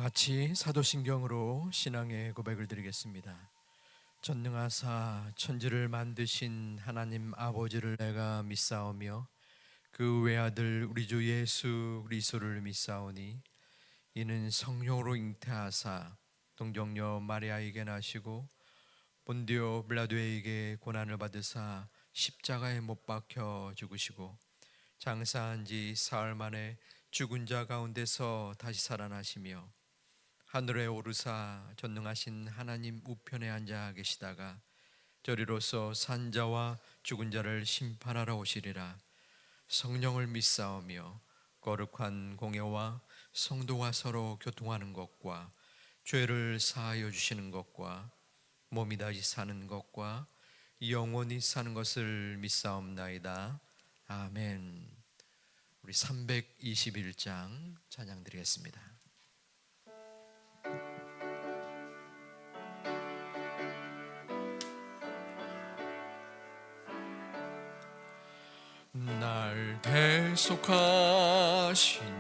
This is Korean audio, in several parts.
같이 사도신경으로 신앙의 고백을 드리겠습니다. 전능하사 천지를 만드신 하나님 아버지를 내가 믿사오며 그 외아들 우리 주 예수 그리스도를 믿사오니 이는 성령으로 잉태하사 동정녀 마리아에게 나시고 본디오 빌라도에게 고난을 받으사 십자가에 못 박혀 죽으시고 장사한 지 사흘 만에 죽은 자 가운데서 다시 살아나시며 하늘에 오르사 전능하신 하나님 우편에 앉아 계시다가 저리로서 산자와 죽은 자를 심판하러 오시리라. 성령을 믿사오며 거룩한 공예와 성도와 서로 교통하는 것과 죄를 사하여 주시는 것과 몸이 다시 사는 것과 영원히 사는 것을 믿사옵나이다. 아멘. 우리 321장 찬양 드리겠습니다. 날 대속하신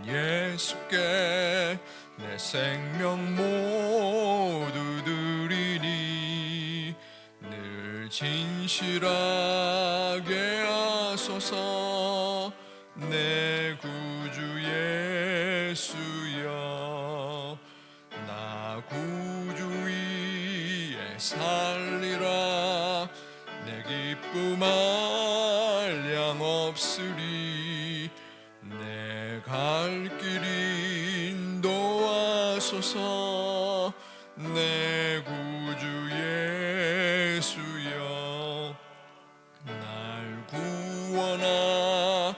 예수께 내 생명 모두 드리니 늘 진실하게 하소서. 내 구주 예수여, 나 구주 위에 살리라. 내 기쁨 없으리. 내 갈 길 인도하소서. 내 구주 예수여, 날 구원하신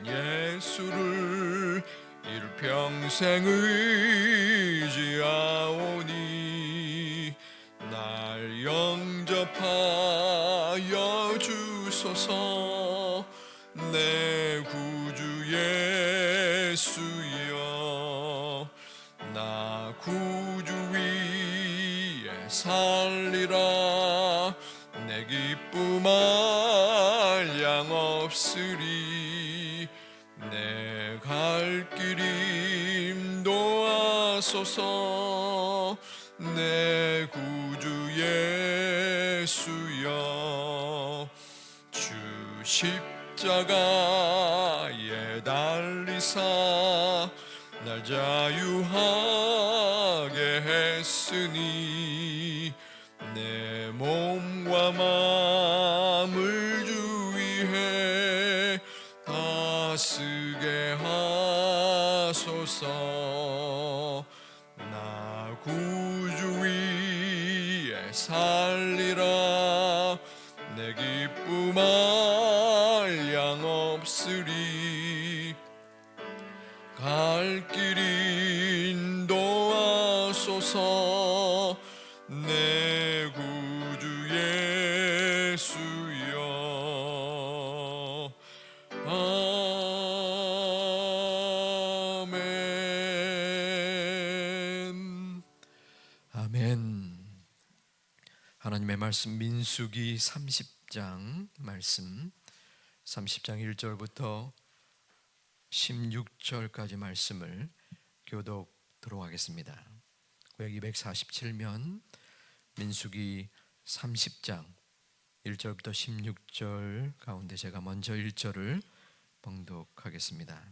예수를 일평생 의지하오니 날 영접하여 주소서. 내 구주 예수여, 나 구주 위에 살리라. 내 기쁨 한량 없으리. 내 갈 길 인도하소서. 내 구주 예수여, 주 십자가에 달리사 날 자유하게 했으니 내 몸과 마음을 주 위해 다스게 하소서. 나 구주 위에 살리라. 내 기쁨 한량 없으리. 갈 길 인도하소서. 내 구주 예수여. 아멘. 아멘. 하나님의 말씀 민수기 30장 말씀, 30장 1절부터 16절까지 말씀을 교독하도록 하겠습니다. 구약 247면 민수기 30장 1절부터 16절 가운데 제가 먼저 1절을 봉독하겠습니다.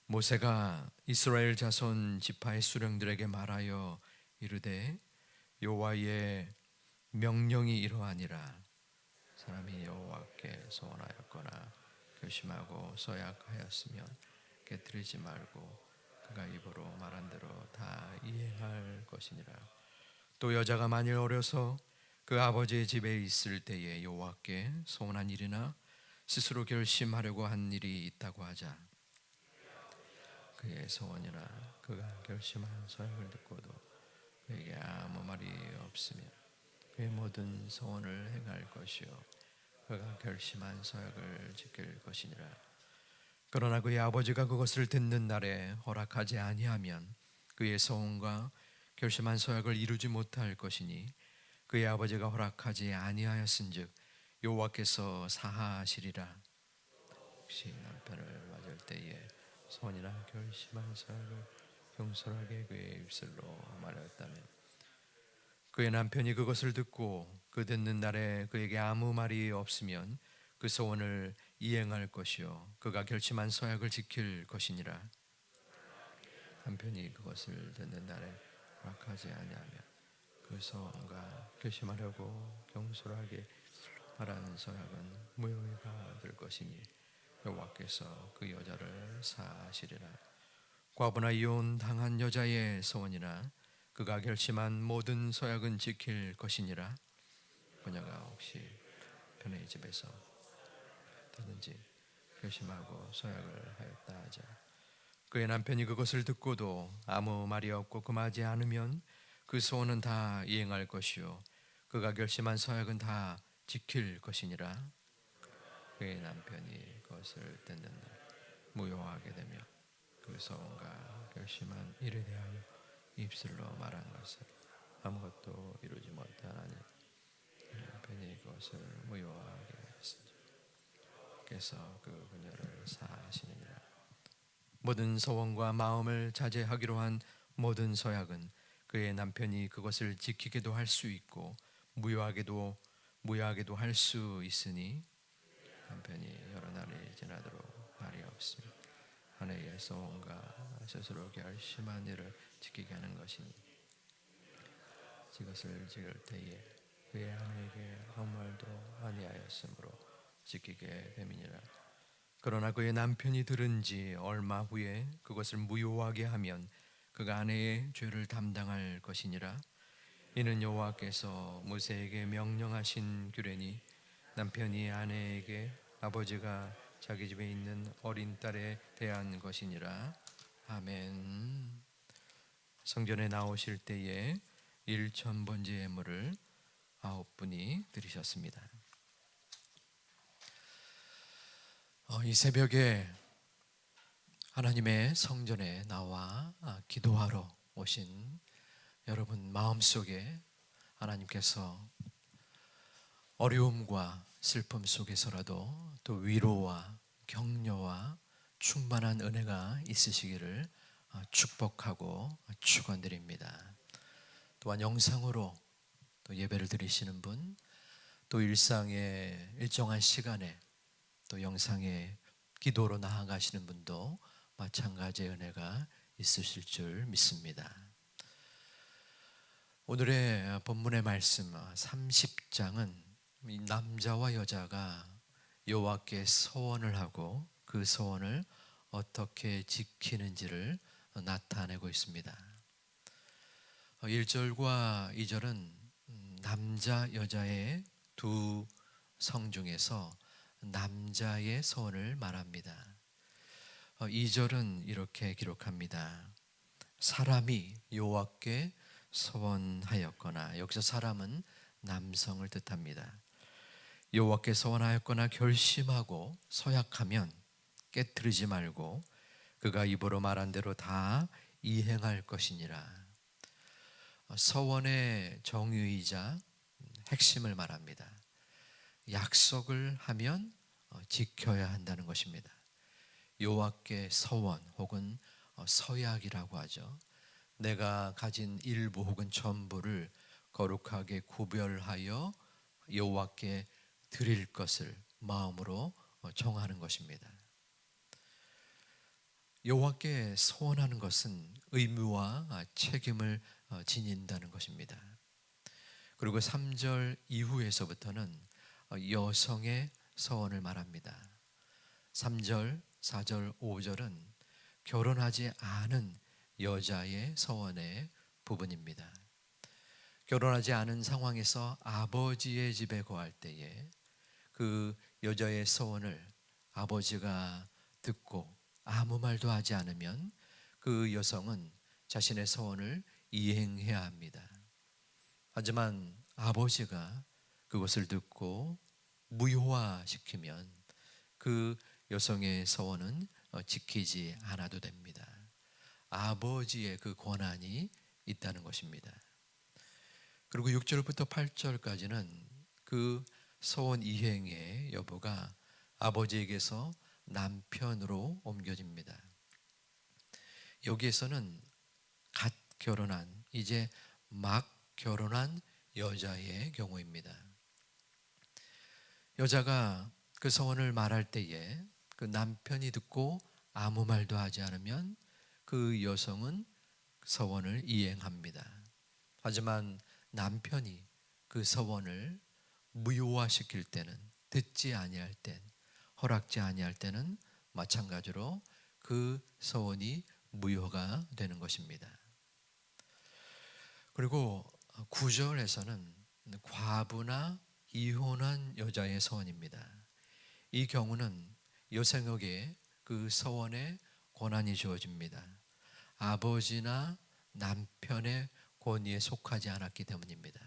모세가 이스라엘 자손 지파의 수령들에게 말하여 이르되 여호와의 명령이 이러하니라. 사람이 여호와께 소원하였거나 결심하고 서약하였으면 깨뜨리지 말고 그가 입으로 말한 대로 다 이행할 것이니라. 또 여자가 만일 어려서 그 아버지의 집에 있을 때에 여호와께 소원한 일이나 스스로 결심하려고 한 일이 있다고 하자. 그의 소원이나 그가 결심한 서약을 듣고도 그에게 아무 말이 없으며 그의 모든 소원을 행할 것이요 그가 결심한 서약을 지킬 것이니라. 그러나 그의 아버지가 그것을 듣는 날에 허락하지 아니하면 그의 소원과 결심한 서약을 이루지 못할 것이니 그의 아버지가 허락하지 아니하였은즉 여호와께서 사하하시리라. 혹시 남편을 맞을 때에 소원이나 결심한 서약을 경솔하게 그의 입술로 말하였다며 그의 남편이 그것을 듣고 그 듣는 날에 그에게 아무 말이 없으면 그 소원을 이행할 것이요 그가 결심한 서약을 지킬 것이니라. 남편이 그것을 듣는 날에 허락하지 아니하며 그 소원과 결심하려고 경솔하게 말하는 서약은 무효가 될 것이니 여호와께서 그 여자를 사하시리라. 과부나 이혼 당한 여자의 소원이나 그가 결심한 모든 서약은 지킬 것이니라. 그녀가 혹시 편의 집에서 하든지 결심하고 서약을 하였다 하자 그의 남편이 그것을 듣고도 아무 말이 없고 금하지 않으면 그 소원은 다 이행할 것이요 그가 결심한 서약은 다 지킬 것이니라. 그의 남편이 그것을 듣는 날 무효하게 되며 그 소원과 결심한 일에 대하여 입술로 말한 것을 아무것도 이루지 못하나니 남편이 그것을 무효하게 했으니 께서 그 그녀를 사하시느니라. 모든 소원과 마음을 자제하기로 한 모든 서약은 그의 남편이 그것을 지키게도 할 수 있고 무효하게도 할 수 있으니 남편이 여러 날이 지나도록 말이 없으며 아내의 소원과 스스로 결심한 일을 지키게 하는 것이니 이것을 지킬 때에 그의 아내에게 아무 말도 아니하였으므로 지키게 됨이니라. 그러나 그의 남편이 들은 지 얼마 후에 그것을 무효하게 하면 그가 아내의 죄를 담당할 것이니라. 이는 여호와께서 모세에게 명령하신 규례니 남편이 아내에게 아버지가 자기 집에 있는 어린 딸에 대한 것이니라. 아멘. 성전에 나오실 때에 일천번제 예물을 9분이 드리셨습니다. 이 새벽에 하나님의 성전에 나와 기도하러 오신 여러분 마음속에 하나님께서 어려움과 슬픔 속에서라도 또 위로와 격려와 충만한 은혜가 있으시기를 축복하고 축원드립니다. 또한 영상으로 또 예배를 드리시는 분, 또 일상의 일정한 시간에 또 영상에 기도로 나아가시는 분도 마찬가지의 은혜가 있으실 줄 믿습니다. 오늘의 본문의 말씀 30장은 남자와 여자가 여호와께 서원을 하고 그 서원을 어떻게 지키는지를 나타내고 있습니다. 1절과 2절은 남자 여자의 두 성 중에서 남자의 서원을 말합니다. 2절은 이렇게 기록합니다. 사람이 여호와께 서원하였거나, 여기서 사람은 남성을 뜻합니다. 여호와께 서원하였거나 결심하고 서약하면 깨트리지 말고 그가 입으로 말한 대로 다 이행할 것이니라. 서원의 정의이자 핵심을 말합니다. 약속을 하면 지켜야 한다는 것입니다. 여호와께 서원 혹은 서약이라고 하죠. 내가 가진 일부 혹은 전부를 거룩하게 구별하여 여호와께 드릴 것을 마음으로 정하는 것입니다. 여호와께 서원하는 것은 의무와 책임을 지닌다는 것입니다. 그리고 3절 이후에서부터는 여성의 서원을 말합니다. 3절, 4절, 5절은 결혼하지 않은 여자의 서원의 부분입니다. 결혼하지 않은 상황에서 아버지의 집에 거할 때에 그 여자의 서원을 아버지가 듣고 아무 말도 하지 않으면 그 여성은 자신의 서원을 이행해야 합니다. 하지만 아버지가 그것을 듣고 무효화시키면 그 여성의 서원은 지키지 않아도 됩니다. 아버지의 그 권한이 있다는 것입니다. 그리고 6절부터 8절까지는 그 서원 이행의 여부가 아버지에게서 남편으로 옮겨집니다. 여기에서는 결혼한, 이제 막 결혼한 여자의 경우입니다. 여자가 그 서원을 말할 때에 그 남편이 듣고 아무 말도 하지 않으면 그 여성은 서원을 이행합니다. 하지만 남편이 그 서원을 무효화시킬 때는, 듣지 아니할 땐, 허락지 아니할 때는 마찬가지로 그 서원이 무효가 되는 것입니다. 그리고 9절에서는 과부나 이혼한 여자의 서원입니다. 이 경우는 여성에게 그 서원의 권한이 주어집니다. 아버지나 남편의 권위에 속하지 않았기 때문입니다.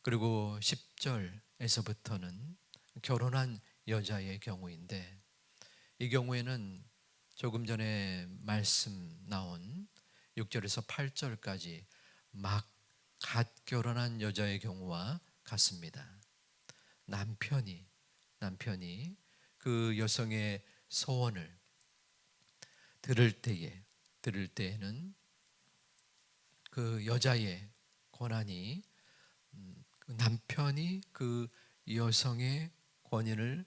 그리고 10절에서부터는 결혼한 여자의 경우인데, 이 경우에는 조금 전에 말씀 나온 6절에서 8절까지 막 갓 결혼한 여자의 경우와 같습니다. 남편이 그 여성의 소원을 들을 때에는 그 여자의 권한이, 그 남편이 그 여성의 권위를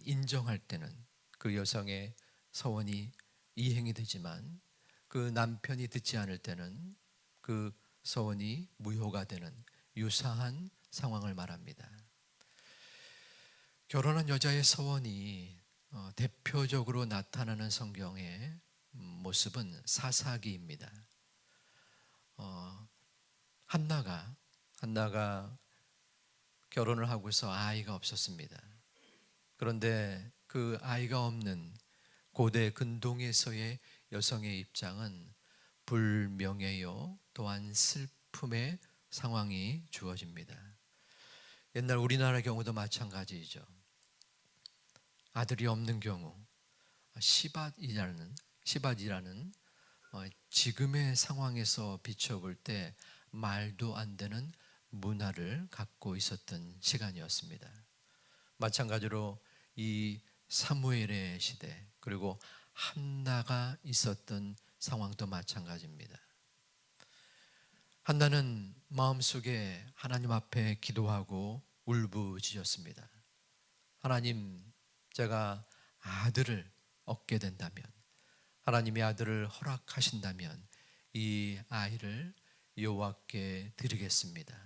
인정할 때는 그 여성의 서원이 이행이 되지만, 그 남편이 듣지 않을 때는 그 서원이 무효가 되는 유사한 상황을 말합니다. 결혼한 여자의 서원이 대표적으로 나타나는 성경의 모습은 사사기입니다. 한나가 결혼을 하고서 아이가 없었습니다. 그런데 그 아이가 없는 고대 근동에서의 여성의 입장은 불명예요, 또한 슬픔의 상황이 주어집니다. 옛날 우리나라 경우도 마찬가지이죠. 아들이 없는 경우 시밭이라는 지금의 상황에서 비춰볼 때 말도 안 되는 문화를 갖고 있었던 시간이었습니다. 마찬가지로 이 사무엘의 시대, 그리고 한나가 있었던 상황도 마찬가지입니다. 한나는 마음속에 하나님 앞에 기도하고 울부짖었습니다. 하나님, 제가 아들을 얻게 된다면, 하나님이 아들을 허락하신다면 이 아이를 여호와께 드리겠습니다.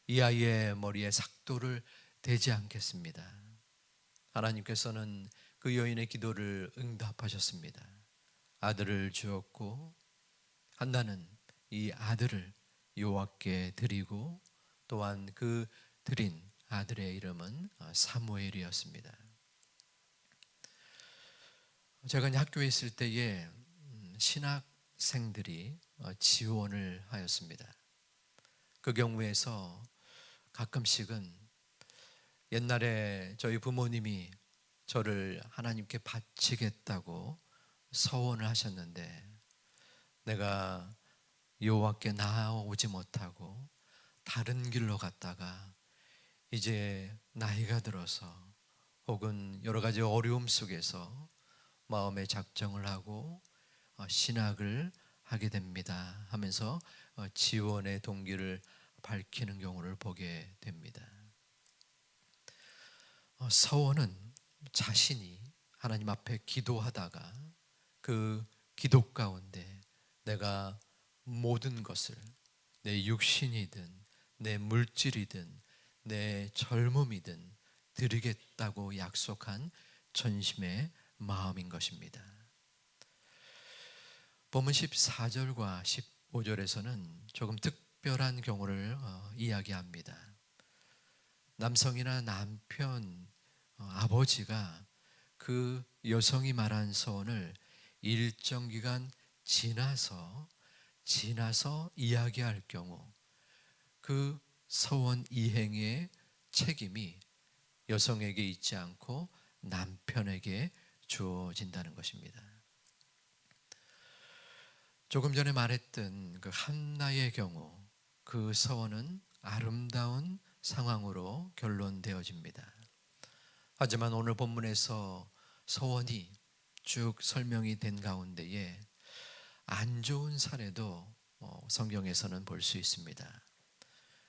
이 아이의 머리에 삭도를 대지 않겠습니다. 하나님께서는 그 여인의 기도를 응답하셨습니다. 아들을 주었고, 한나는 이 아들을 여호와께 드리고, 또한 그 드린 아들의 이름은 사무엘이었습니다. 제가 학교에 있을 때에 신학생들이 지원을 하였습니다. 그 경우에서 가끔씩은 옛날에 저희 부모님이 저를 하나님께 바치겠다고 서원을 하셨는데, 내가 여호와께 나아오지 못하고 다른 길로 갔다가 이제 나이가 들어서 혹은 여러 가지 어려움 속에서 마음의 작정을 하고 신학을 하게 됩니다 하면서 지원의 동기를 밝히는 경우를 보게 됩니다. 서원은 자신이 하나님 앞에 기도하다가 그 기도 가운데 내가 모든 것을, 내 육신이든 내 물질이든 내 젊음이든 드리겠다고 약속한 전심의 마음인 것입니다. 본문 14절과 15절에서는 조금 특별한 경우를 이야기합니다. 남성이나 남편, 아버지가 그 여성이 말한 서원을 일정 기간 지나서 이야기할 경우, 그 서원 이행의 책임이 여성에게 있지 않고 남편에게 주어진다는 것입니다. 조금 전에 말했던 그 한나의 경우, 그 서원은 아름다운 상황으로 결론되어집니다. 하지만 오늘 본문에서 서원이 쭉 설명이 된 가운데에 안 좋은 사례도 성경에서는 볼 수 있습니다.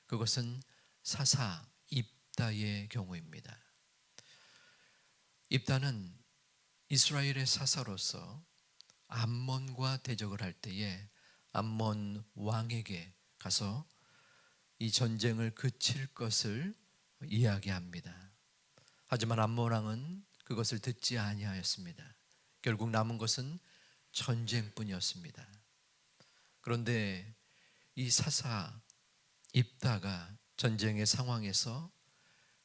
그것은 사사 입다의 경우입니다. 입다는 이스라엘의 사사로서 암몬과 대적을 할 때에 암몬 왕에게 가서 이 전쟁을 그칠 것을 이야기합니다. 하지만 암몬 왕은 그것을 듣지 아니하였습니다. 결국 남은 것은 전쟁뿐이었습니다. 그런데 이 사사 입다가 전쟁의 상황에서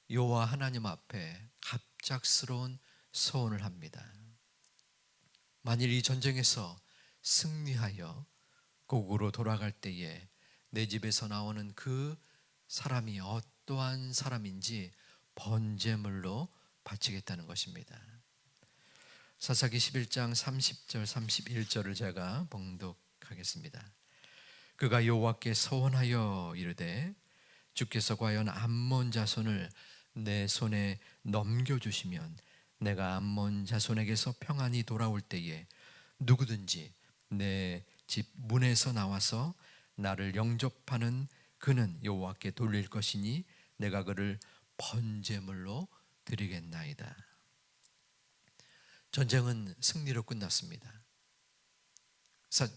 여호와 하나님 앞에 갑작스러운 소원을 합니다. 만일 이 전쟁에서 승리하여 고국으로 돌아갈 때에 내 집에서 나오는 그 사람이 어떠한 사람인지 번제물로 바치겠다는 것입니다. 사사기 11장 30절 31절을 제가 봉독하겠습니다. 그가 여호와께 서원하여 이르되 주께서 과연 암몬 자손을 내 손에 넘겨주시면 내가 암몬 자손에게서 평안히 돌아올 때에 누구든지 내 집 문에서 나와서 나를 영접하는 그는 여호와께 돌릴 것이니 내가 그를 번제물로 드리겠나이다. 전쟁은 승리로 끝났습니다.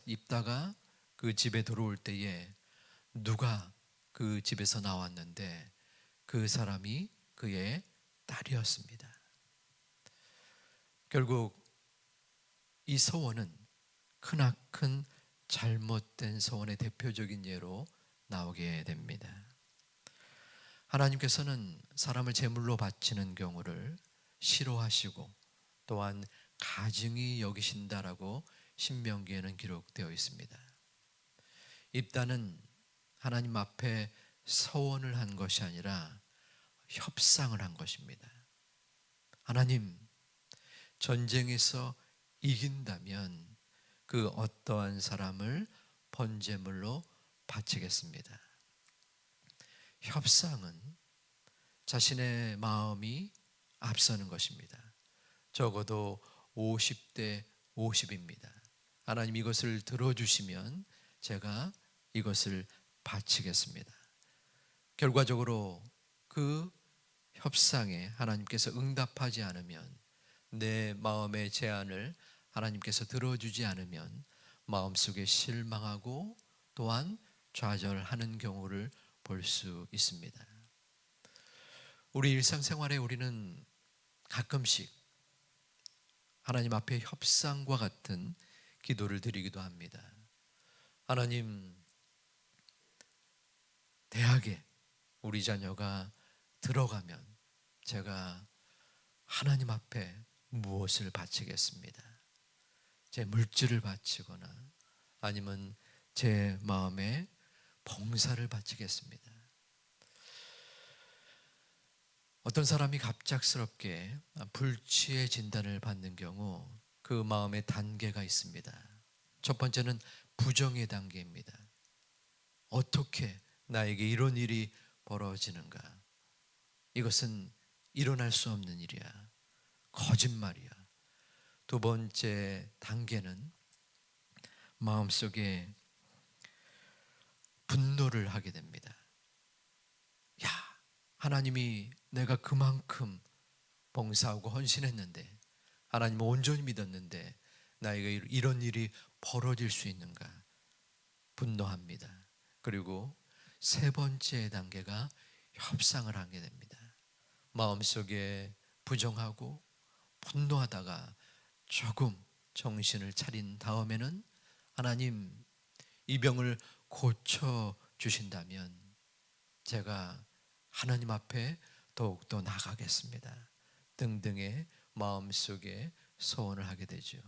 입다가 그 집에 들어올 때에 누가 그 집에서 나왔는데 그 사람이 그의 딸이었습니다. 결국 이 서원은 크나큰 잘못된 서원의 대표적인 예로 나오게 됩니다. 하나님께서는 사람을 제물로 바치는 경우를 싫어하시고 또한 가증히 여기신다라고 신명기에는 기록되어 있습니다. 입다는 하나님 앞에 서원을 한 것이 아니라 협상을 한 것입니다. 하나님, 전쟁에서 이긴다면 그 어떠한 사람을 번제물로 바치겠습니다. 협상은 자신의 마음이 앞서는 것입니다. 적어도 50대 50입니다. 하나님 이것을 들어주시면 제가 이것을 바치겠습니다. 결과적으로 그 협상에 하나님께서 응답하지 않으면, 내 마음의 제안을 하나님께서 들어주지 않으면 마음속에 실망하고 또한 좌절하는 경우를 볼 수 있습니다. 우리 일상생활에 우리는 가끔씩 하나님 앞에 협상과 같은 기도를 드리기도 합니다. 하나님, 대학에 우리 자녀가 들어가면 제가 하나님 앞에 무엇을 바치겠습니다. 제 물질을 바치거나 아니면 제 마음에 봉사를 바치겠습니다. 어떤 사람이 갑작스럽게 불치의 진단을 받는 경우 그 마음의 단계가 있습니다. 첫 번째는 부정의 단계입니다. 어떻게 나에게 이런 일이 벌어지는가? 이것은 일어날 수 없는 일이야. 거짓말이야. 두 번째 단계는 마음속에 분노를 하게 됩니다. 야, 하나님이 내가 그만큼 봉사하고 헌신했는데, 하나님을 온전히 믿었는데 나에게 이런 일이 벌어질 수 있는가? 분노합니다. 그리고 세 번째 단계가 협상을 하게 됩니다. 마음속에 부정하고 분노하다가 조금 정신을 차린 다음에는 하나님, 이 병을 고쳐 주신다면 제가 하나님 앞에 더욱더 나가겠습니다. 등등의 마음속에 소원을 하게 되죠.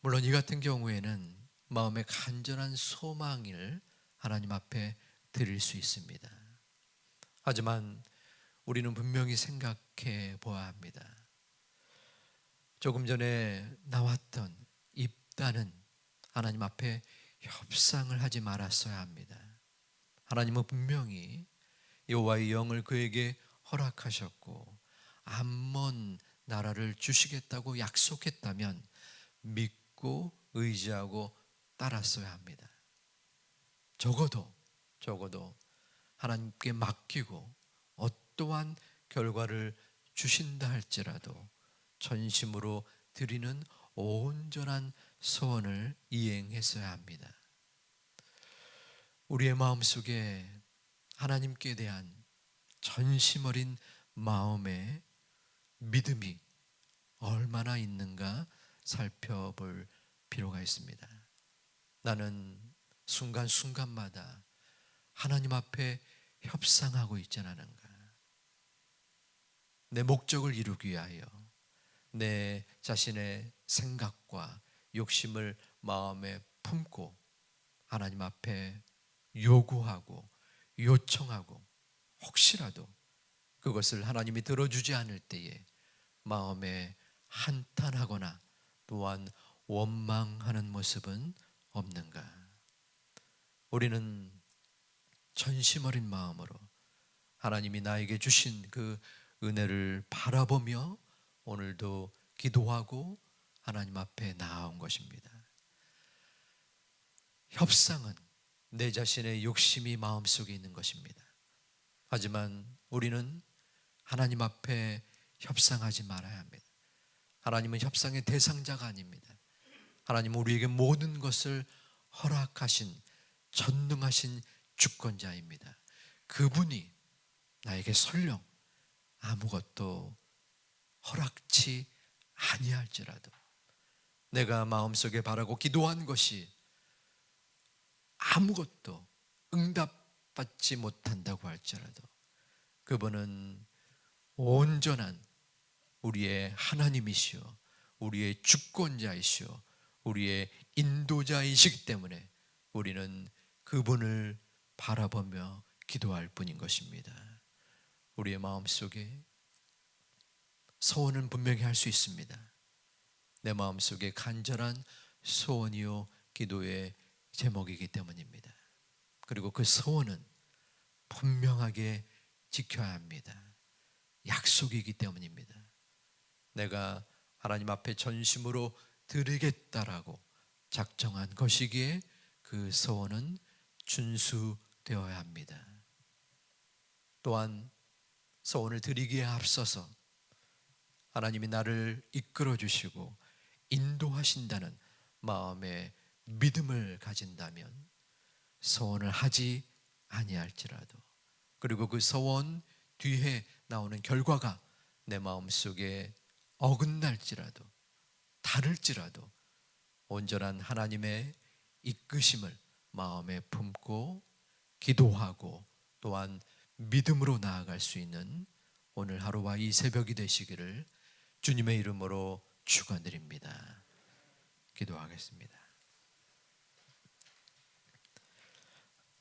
물론 이 같은 경우에는 마음의 간절한 소망을 하나님 앞에 드릴 수 있습니다. 하지만 우리는 분명히 생각해 보아야 합니다. 조금 전에 나왔던 입다는 하나님 앞에 협상을 하지 말았어야 합니다. 하나님은 분명히 여호와의 영을 그에게 허락하셨고 암몬 나라를 주시겠다고 약속했다면 믿고 의지하고 따랐어야 합니다. 적어도 하나님께 맡기고 어떠한 결과를 주신다 할지라도 전심으로 드리는 온전한 소원을 이행했어야 합니다. 우리의 마음속에 하나님께 대한 전심 어린 마음의 믿음이 얼마나 있는가 살펴볼 필요가 있습니다. 나는 순간순간마다 하나님 앞에 협상하고 있지 않은가? 내 목적을 이루기 위하여 내 자신의 생각과 욕심을 마음에 품고 하나님 앞에 요구하고 요청하고 혹시라도 그것을 하나님이 들어주지 않을 때에 마음에 한탄하거나 또한 원망하는 모습은 없는가? 우리는 전심 어린 마음으로 하나님이 나에게 주신 그 은혜를 바라보며 오늘도 기도하고 하나님 앞에 나아온 것입니다. 협상은 내 자신의 욕심이 마음속에 있는 것입니다. 하지만 우리는 하나님 앞에 협상하지 말아야 합니다. 하나님은 협상의 대상자가 아닙니다. 하나님은 우리에게 모든 것을 허락하신 전능하신 주권자입니다. 그분이 나에게 설령 아무것도 허락치 아니할지라도 내가 마음속에 바라고 기도한 것이 아무것도 응답받지 못한다고 할지라도 그분은 온전한 우리의 하나님이시오, 우리의 주권자이시오, 우리의 인도자이시기 때문에 우리는 그분을 바라보며 기도할 뿐인 것입니다. 우리의 마음속에 소원은 분명히 할 수 있습니다. 내 마음속에 간절한 소원이요 기도의 제목이기 때문입니다. 그리고 그 소원은 분명하게 지켜야 합니다. 약속이기 때문입니다. 내가 하나님 앞에 전심으로 드리겠다라고 작정한 것이기에 그 소원은 준수되어야 합니다. 또한 소원을 드리기에 앞서서 하나님이 나를 이끌어 주시고 인도하신다는 마음의 믿음을 가진다면 소원을 하지 아니할지라도 그리고 그 소원 뒤에 나오는 결과가 내 마음속에 어긋날지라도 다를지라도 온전한 하나님의 이끄심을 마음에 품고 기도하고 또한 믿음으로 나아갈 수 있는 오늘 하루와 이 새벽이 되시기를 주님의 이름으로 축원드립니다. 기도하겠습니다.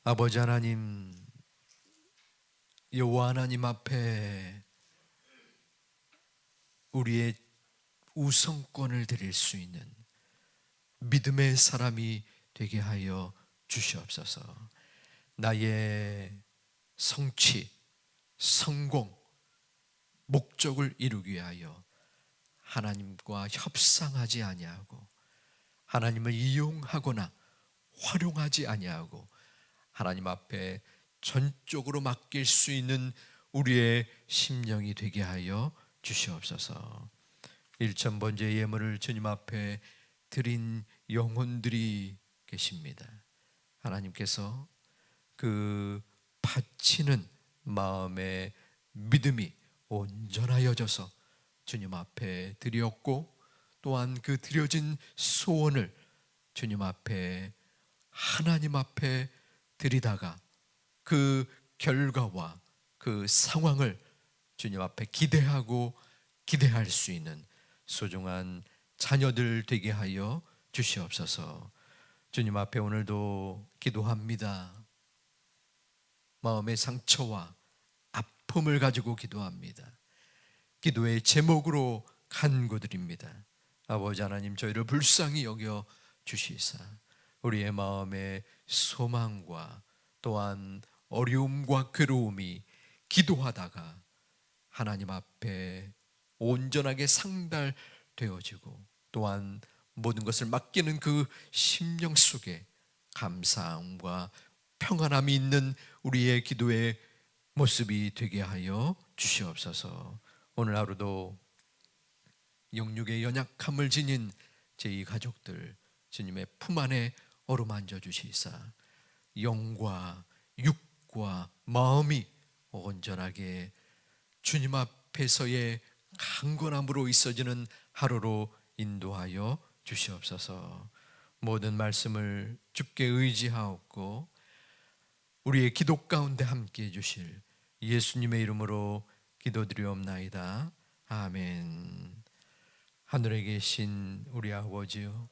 아버지 하나님, 여호와 하나님 앞에 우리의 우선권을 드릴 수 있는 믿음의 사람이 되게 하여 주시옵소서. 나의 성취, 성공, 목적을 이루기 위하여 하나님과 협상하지 아니하고 하나님을 이용하거나 활용하지 아니하고 하나님 앞에 전적으로 맡길 수 있는 우리의 심령이 되게 하여 주시옵소서. 일천번째 예물을 주님 앞에 드린 영혼들이 계십니다. 하나님께서 그 바치는 마음의 믿음이 온전하여져서 주님 앞에 드렸고 또한 그 드려진 소원을 주님 앞에 하나님 앞에 드리다가 그 결과와 그 상황을 주님 앞에 기대할 수 있는 소중한 자녀들 되게 하여 주시옵소서. 주님 앞에 오늘도 기도합니다. 마음의 상처와 아픔을 가지고 기도합니다. 기도의 제목으로 간구드립니다. 아버지 하나님, 저희를 불쌍히 여겨 주시사 우리의 마음의 소망과 또한 어려움과 괴로움이 기도하다가 하나님 앞에 온전하게 상달되어지고 또한 모든 것을 맡기는 그 심령 속에 감사함과 평안함이 있는 우리의 기도의 모습이 되게 하여 주시옵소서. 오늘 하루도 영육의 연약함을 지닌 제2 가족들 주님의 품 안에 어루만져 주시사 영과 육과 마음이 온전하게 주님 앞에서의 강건함으로 있어지는 하루로 인도하여 주시옵소서. 모든 말씀을 주께 의지하옵고 우리의 기도 가운데 함께 해주실 예수님의 이름으로 기도드리옵나이다. 아멘. 하늘에 계신 우리 아버지여,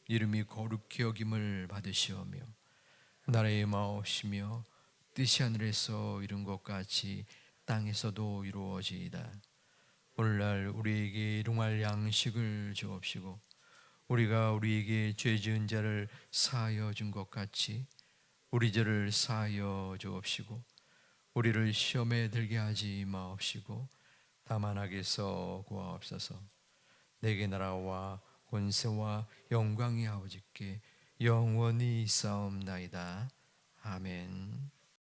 이름이 거룩히 여김을 받으시오며 나라의 마옵시며 뜻이 하늘에서 이룬 것 같이 땅에서도 이루어지이다. 오늘날 우리에게 일용할 양식을 주옵시고 우리가 우리에게 죄 지은 자를 사하여 준 것 같이 우리 죄를 사하여 주옵시고 우리를 시험에 들게 하지 마옵시고 다만 악에서 구하옵소서. 내게 나라와 권세와 영광이 아버지께 영원히 있사옵나이다. 아멘.